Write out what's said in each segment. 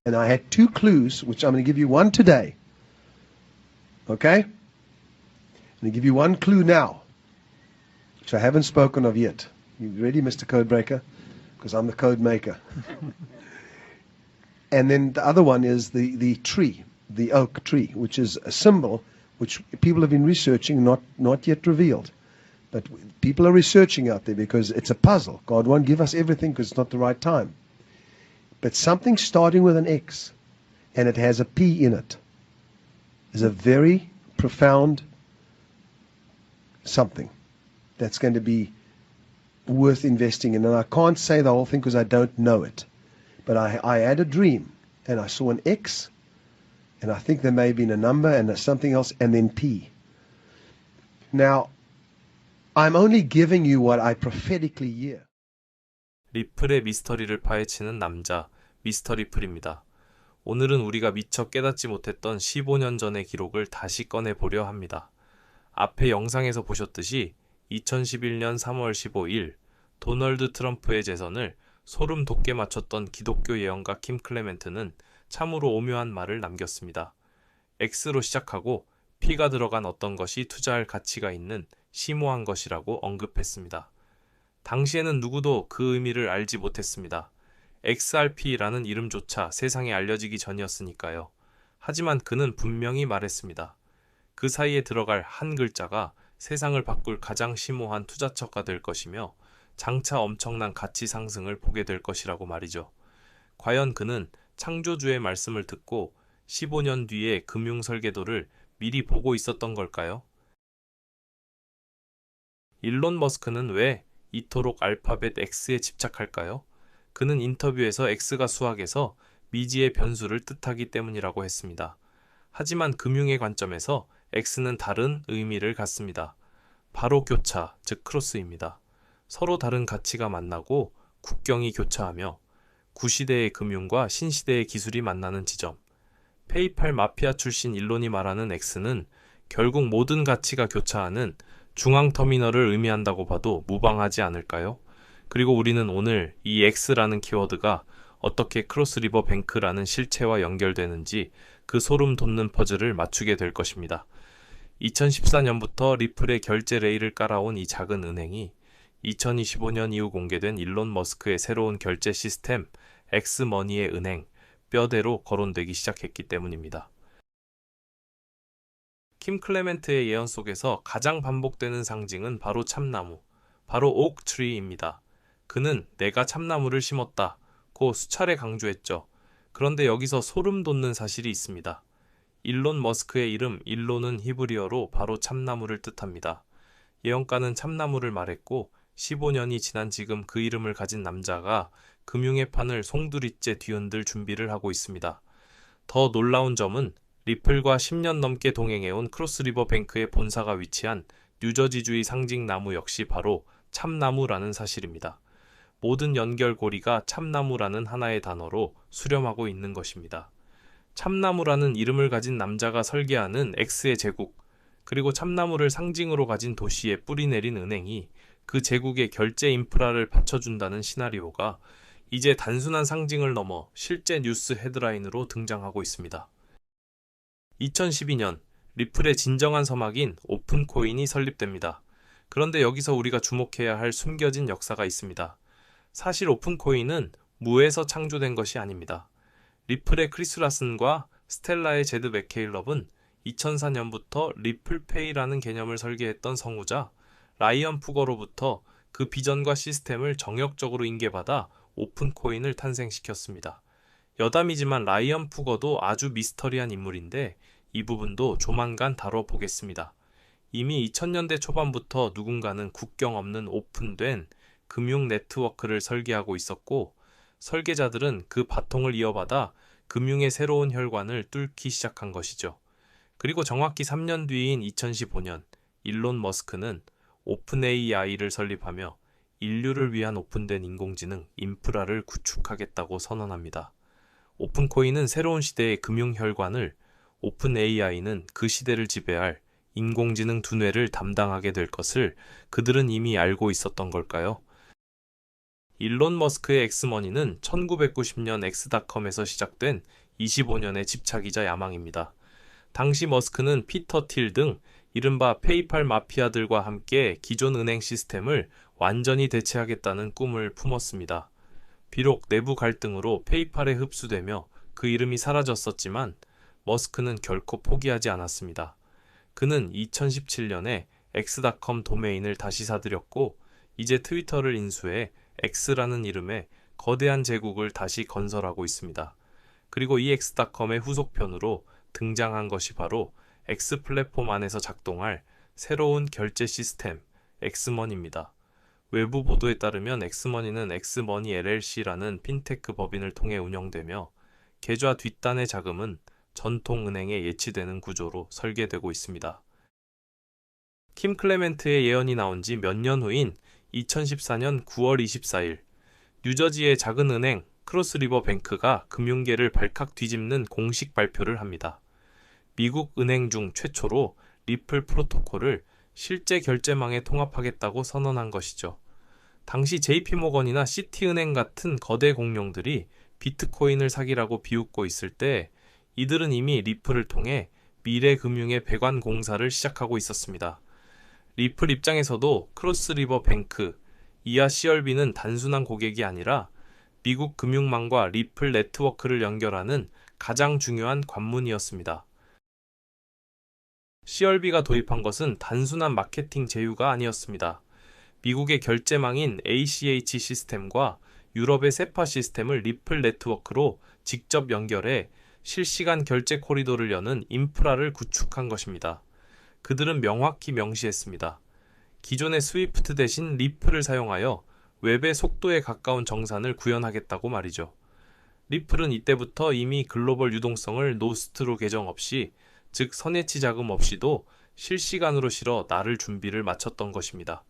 And I had two clues, which I'm going to give you one today. Okay? I'm going to give you one clue now, which I haven't spoken of yet. You ready, Mr. Codebreaker? Because I'm the code maker. And then the other one is the tree, the oak tree, which is a symbol which people have been researching, not yet revealed. But people are researching out there because it's a puzzle. God won't give us everything because it's not the right time. But something starting with an X and it has a P in it is a very profound something that's going to be worth investing in. And I can't say the whole thing because I don't know it. But I had a dream and I saw an X and I think there may have been a number and something else and then P. Now, I'm only giving you what I prophetically hear. 리플의 미스터리를 파헤치는 남자, 미스터 리플입니다. 오늘은 우리가 미처 깨닫지 못했던 15년 전의 기록을 다시 꺼내보려 합니다. 앞에 영상에서 보셨듯이 2011년 3월 15일 도널드 트럼프의 재선을 소름 돋게 맞췄던 기독교 예언가 킴 클레멘트는 참으로 오묘한 말을 남겼습니다. X로 시작하고 P가 들어간 어떤 것이 투자할 가치가 있는 심오한 것이라고 언급했습니다. 당시에는 누구도 그 의미를 알지 못했습니다. XRP라는 이름조차 세상에 알려지기 전이었으니까요. 하지만 그는 분명히 말했습니다. 그 사이에 들어갈 한 글자가 세상을 바꿀 가장 심오한 투자처가 될 것이며 장차 엄청난 가치 상승을 보게 될 것이라고 말이죠. 과연 그는 창조주의 말씀을 듣고 15년 뒤의 금융 설계도를 미리 보고 있었던 걸까요? 일론 머스크는 왜 이토록 알파벳 X에 집착할까요? 그는 인터뷰에서 X가 수학에서 미지의 변수를 뜻하기 때문이라고 했습니다. 하지만 금융의 관점에서 X는 다른 의미를 갖습니다. 바로 교차, 즉 크로스입니다. 서로 다른 가치가 만나고 국경이 교차하며 구시대의 금융과 신시대의 기술이 만나는 지점. 페이팔 마피아 출신 일론이 말하는 X는 결국 모든 가치가 교차하는 중앙터미널을 의미한다고 봐도 무방하지 않을까요? 그리고 우리는 오늘 이 X라는 키워드가 어떻게 크로스리버 뱅크라는 실체와 연결되는지 그 소름 돋는 퍼즐을 맞추게 될 것입니다. 2014년부터 리플의 결제 레일을 깔아온 이 작은 은행이 2025년 이후 공개된 일론 머스크의 새로운 결제 시스템 엑스머니의 은행, 뼈대로 거론되기 시작했기 때문입니다. 킴 클레멘트의 예언 속에서 가장 반복되는 상징은 바로 참나무, 바로 옥트리입니다. 그는 내가 참나무를 심었다고 수차례 강조했죠. 그런데 여기서 소름 돋는 사실이 있습니다. 일론 머스크의 이름 일론은 히브리어로 바로 참나무를 뜻합니다. 예언가는 참나무를 말했고 15년이 지난 지금 그 이름을 가진 남자가 금융의 판을 송두리째 뒤흔들 준비를 하고 있습니다. 더 놀라운 점은 리플과 10년 넘게 동행해온 크로스리버 뱅크의 본사가 위치한 뉴저지주의 상징 나무 역시 바로 참나무라는 사실입니다. 모든 연결고리가 참나무라는 하나의 단어로 수렴하고 있는 것입니다. 참나무라는 이름을 가진 남자가 설계하는 X의 제국, 그리고 참나무를 상징으로 가진 도시에 뿌리내린 은행이 그 제국의 결제 인프라를 받쳐준다는 시나리오가 이제 단순한 상징을 넘어 실제 뉴스 헤드라인으로 등장하고 있습니다. 2012년 리플의 진정한 서막인 오픈코인이 설립됩니다. 그런데 여기서 우리가 주목해야 할 숨겨진 역사가 있습니다. 사실 오픈코인은 무에서 창조된 것이 아닙니다. 리플의 크리스 라슨과 스텔라의 제드 맥케일럽은 2004년부터 리플페이라는 개념을 설계했던 성우자 라이언 푸거로부터 그 비전과 시스템을 정역적으로 인계받아 오픈코인을 탄생시켰습니다. 여담이지만 라이언 푸거도 아주 미스터리한 인물인데 이 부분도 조만간 다뤄보겠습니다. 이미 2000년대 초반부터 누군가는 국경 없는 오픈된 금융 네트워크를 설계하고 있었고 설계자들은 그 바통을 이어받아 금융의 새로운 혈관을 뚫기 시작한 것이죠. 그리고 정확히 3년 뒤인 2015년 일론 머스크는 오픈 AI를 설립하며 인류를 위한 오픈된 인공지능 인프라를 구축하겠다고 선언합니다. 오픈코인은 새로운 시대의 금융 혈관을, 오픈 AI는 그 시대를 지배할 인공지능 두뇌를 담당하게 될 것을 그들은 이미 알고 있었던 걸까요? 일론 머스크의 엑스머니는 1990년 엑스닷컴에서 시작된 25년의 집착이자 야망입니다. 당시 머스크는 피터 틸 등 이른바 페이팔 마피아들과 함께 기존 은행 시스템을 완전히 대체하겠다는 꿈을 품었습니다. 비록 내부 갈등으로 페이팔에 흡수되며 그 이름이 사라졌었지만 머스크는 결코 포기하지 않았습니다. 그는 2017년에 엑스닷컴 도메인을 다시 사들였고 이제 트위터를 인수해 X라는 이름의 거대한 제국을 다시 건설하고 있습니다. 그리고 이 엑스닷컴의 후속편으로 등장한 것이 바로 X 플랫폼 안에서 작동할 새로운 결제 시스템 엑스머니입니다. 외부 보도에 따르면 엑스머니는 엑스머니 LLC라는 핀테크 법인을 통해 운영되며 계좌 뒷단의 자금은 전통은행에 예치되는 구조로 설계되고 있습니다. 킴 클레멘트의 예언이 나온 지 몇 년 후인 2014년 9월 24일 뉴저지의 작은 은행 크로스리버 뱅크가 금융계를 발칵 뒤집는 공식 발표를 합니다. 미국 은행 중 최초로 리플 프로토콜을 실제 결제망에 통합하겠다고 선언한 것이죠. 당시 JP모건이나 시티은행 같은 거대 공룡들이 비트코인을 사기라고 비웃고 있을 때 이들은 이미 리플을 통해 미래 금융의 배관 공사를 시작하고 있었습니다. 리플 입장에서도 크로스리버 뱅크, 이하 CRB는 단순한 고객이 아니라 미국 금융망과 리플 네트워크를 연결하는 가장 중요한 관문이었습니다. CRB가 도입한 것은 단순한 마케팅 제휴가 아니었습니다. 미국의 결제망인 ACH 시스템과 유럽의 세파 시스템을 리플 네트워크로 직접 연결해 실시간 결제 코리도를 여는 인프라를 구축한 것입니다. 그들은 명확히 명시했습니다. 기존의 스위프트 대신 리플을 사용하여 웹의 속도에 가까운 정산을 구현하겠다고 말이죠. 리플은 이때부터 이미 글로벌 유동성을 노스트로 계정 없이, 즉 선예치 자금 없이도 실시간으로 실어 나를 준비를 마쳤던 것입니다.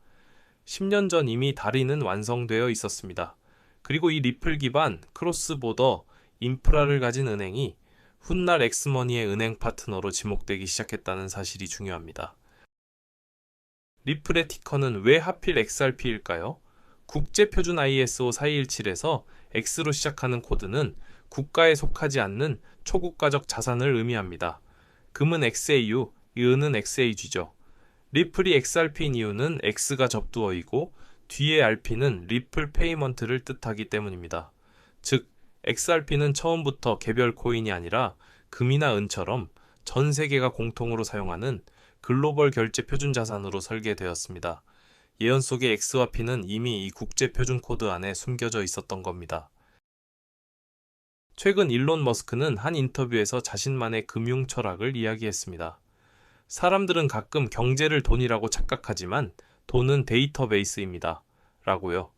10년 전 이미 다리는 완성되어 있었습니다. 그리고 이 리플 기반 크로스보더 인프라를 가진 은행이 훗날 엑스머니의 은행 파트너로 지목되기 시작했다는 사실이 중요합니다. 리플의 티커는 왜 하필 XRP일까요? 국제표준 ISO 4217에서 X로 시작하는 코드는 국가에 속하지 않는 초국가적 자산을 의미합니다. 금은 XAU, 은은 XAG죠. 리플이 XRP인 이유는 X가 접두어이고 뒤에 RP는 리플 페이먼트를 뜻하기 때문입니다. 즉, XRP는 처음부터 개별 코인이 아니라 금이나 은처럼 전 세계가 공통으로 사용하는 글로벌 결제 표준 자산으로 설계되었습니다. 예언 속의 X와 P는 이미 이 국제 표준 코드 안에 숨겨져 있었던 겁니다. 최근 일론 머스크는 한 인터뷰에서 자신만의 금융 철학을 이야기했습니다. 사람들은 가끔 경제를 돈이라고 착각하지만 돈은 데이터베이스입니다. 라고요.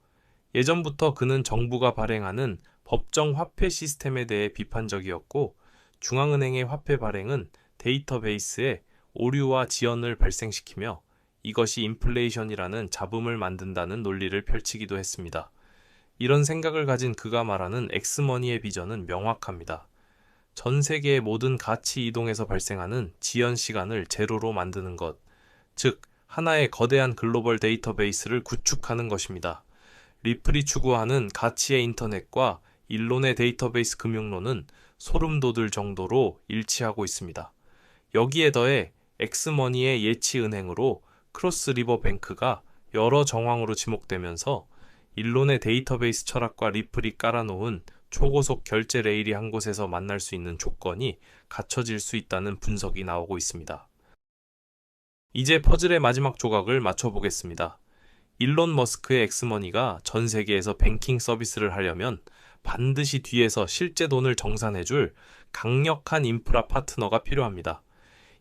예전부터 그는 정부가 발행하는 법정 화폐 시스템에 대해 비판적이었고 중앙은행의 화폐 발행은 데이터베이스에 오류와 지연을 발생시키며 이것이 인플레이션이라는 잡음을 만든다는 논리를 펼치기도 했습니다. 이런 생각을 가진 그가 말하는 엑스머니의 비전은 명확합니다. 전 세계의 모든 가치 이동에서 발생하는 지연 시간을 제로로 만드는 것, 즉 하나의 거대한 글로벌 데이터베이스를 구축하는 것입니다. 리플이 추구하는 가치의 인터넷과 일론의 데이터베이스 금융론은 소름 돋을 정도로 일치하고 있습니다. 여기에 더해 엑스머니의 예치 은행으로 크로스리버 뱅크가 여러 정황으로 지목되면서 일론의 데이터베이스 철학과 리플이 깔아놓은 초고속 결제 레일이 한 곳에서 만날 수 있는 조건이 갖춰질 수 있다는 분석이 나오고 있습니다. 이제 퍼즐의 마지막 조각을 맞춰보겠습니다. 일론 머스크의 엑스머니가 전 세계에서 뱅킹 서비스를 하려면 반드시 뒤에서 실제 돈을 정산해줄 강력한 인프라 파트너가 필요합니다.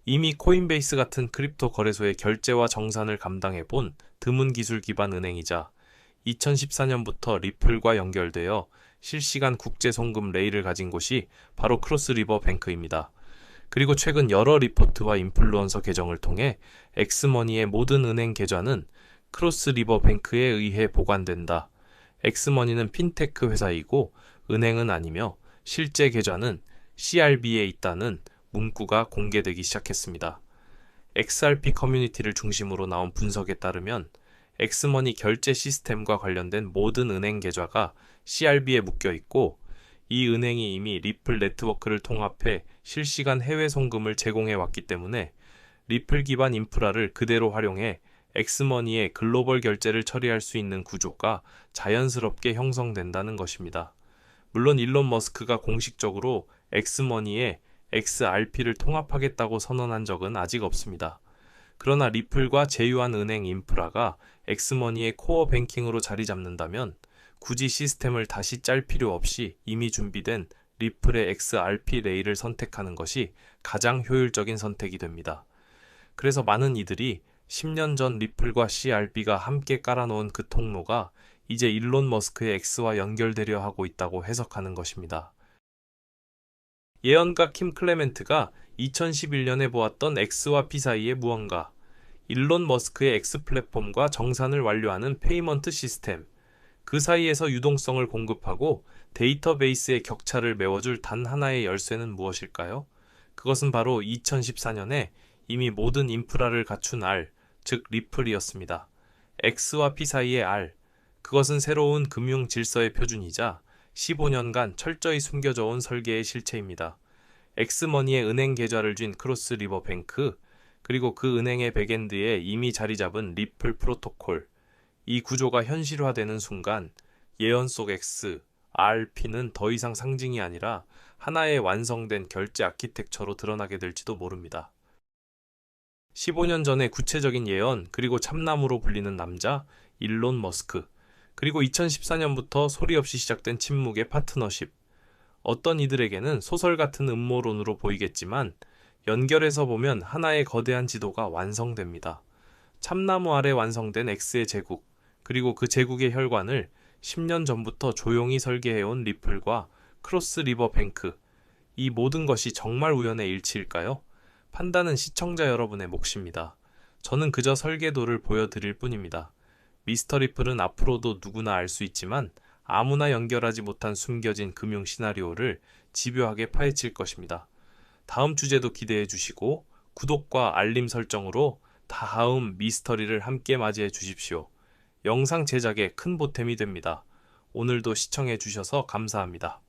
이미 코인베이스 같은 크립토 거래소의 결제와 정산을 감당해본 드문 기술 기반 은행이자 2014년부터 리플과 연결되어 실시간 국제 송금 레일을 가진 곳이 바로 크로스리버 뱅크입니다. 그리고 최근 여러 리포트와 인플루언서 계정을 통해 엑스머니의 모든 은행 계좌는 크로스리버 뱅크에 의해 보관된다. 엑스머니는 핀테크 회사이고 은행은 아니며 실제 계좌는 CRB에 있다는 문구가 공개되기 시작했습니다. XRP 커뮤니티를 중심으로 나온 분석에 따르면 엑스머니 결제 시스템과 관련된 모든 은행 계좌가 CRB에 묶여 있고, 이 은행이 이미 리플 네트워크를 통합해 실시간 해외 송금을 제공해 왔기 때문에 리플 기반 인프라를 그대로 활용해 엑스머니의 글로벌 결제를 처리할 수 있는 구조가 자연스럽게 형성된다는 것입니다. 물론 일론 머스크가 공식적으로 엑스머니에 XRP를 통합하겠다고 선언한 적은 아직 없습니다. 그러나 리플과 제휴한 은행 인프라가 엑스머니의 코어 뱅킹으로 자리 잡는다면 굳이 시스템을 다시 짤 필요 없이 이미 준비된 리플의 XRP 레일을 선택하는 것이 가장 효율적인 선택이 됩니다. 그래서 많은 이들이 10년 전 리플과 CRP가 함께 깔아놓은 그 통로가 이제 일론 머스크의 X와 연결되려 하고 있다고 해석하는 것입니다. 예언가 킴 클레멘트가 2011년에 보았던 X와 P 사이의 무언가, 일론 머스크의 X 플랫폼과 정산을 완료하는 페이먼트 시스템, 그 사이에서 유동성을 공급하고 데이터베이스의 격차를 메워줄 단 하나의 열쇠는 무엇일까요? 그것은 바로 2014년에 이미 모든 인프라를 갖춘 R, 즉 리플이었습니다. X와 P 사이의 R, 그것은 새로운 금융 질서의 표준이자 15년간 철저히 숨겨져 온 설계의 실체입니다. 엑스머니의 은행 계좌를 쥔 크로스 리버 뱅크, 그리고 그 은행의 백엔드에 이미 자리 잡은 리플 프로토콜, 이 구조가 현실화되는 순간 예언 속 X, RP는 더 이상 상징이 아니라 하나의 완성된 결제 아키텍처로 드러나게 될지도 모릅니다. 15년 전의 구체적인 예언, 그리고 참남으로 불리는 남자 일론 머스크, 그리고 2014년부터 소리 없이 시작된 침묵의 파트너십. 어떤 이들에게는 소설 같은 음모론으로 보이겠지만 연결해서 보면 하나의 거대한 지도가 완성됩니다. 참나무 아래 완성된 X의 제국, 그리고 그 제국의 혈관을 10년 전부터 조용히 설계해온 리플과 크로스 리버 뱅크, 이 모든 것이 정말 우연의 일치일까요? 판단은 시청자 여러분의 몫입니다. 저는 그저 설계도를 보여드릴 뿐입니다. 미스터 리플은 앞으로도 누구나 알 수 있지만 아무나 연결하지 못한 숨겨진 금융 시나리오를 집요하게 파헤칠 것입니다. 다음 주제도 기대해 주시고 구독과 알림 설정으로 다음 미스터리를 함께 맞이해 주십시오. 영상 제작에 큰 보탬이 됩니다. 오늘도 시청해 주셔서 감사합니다.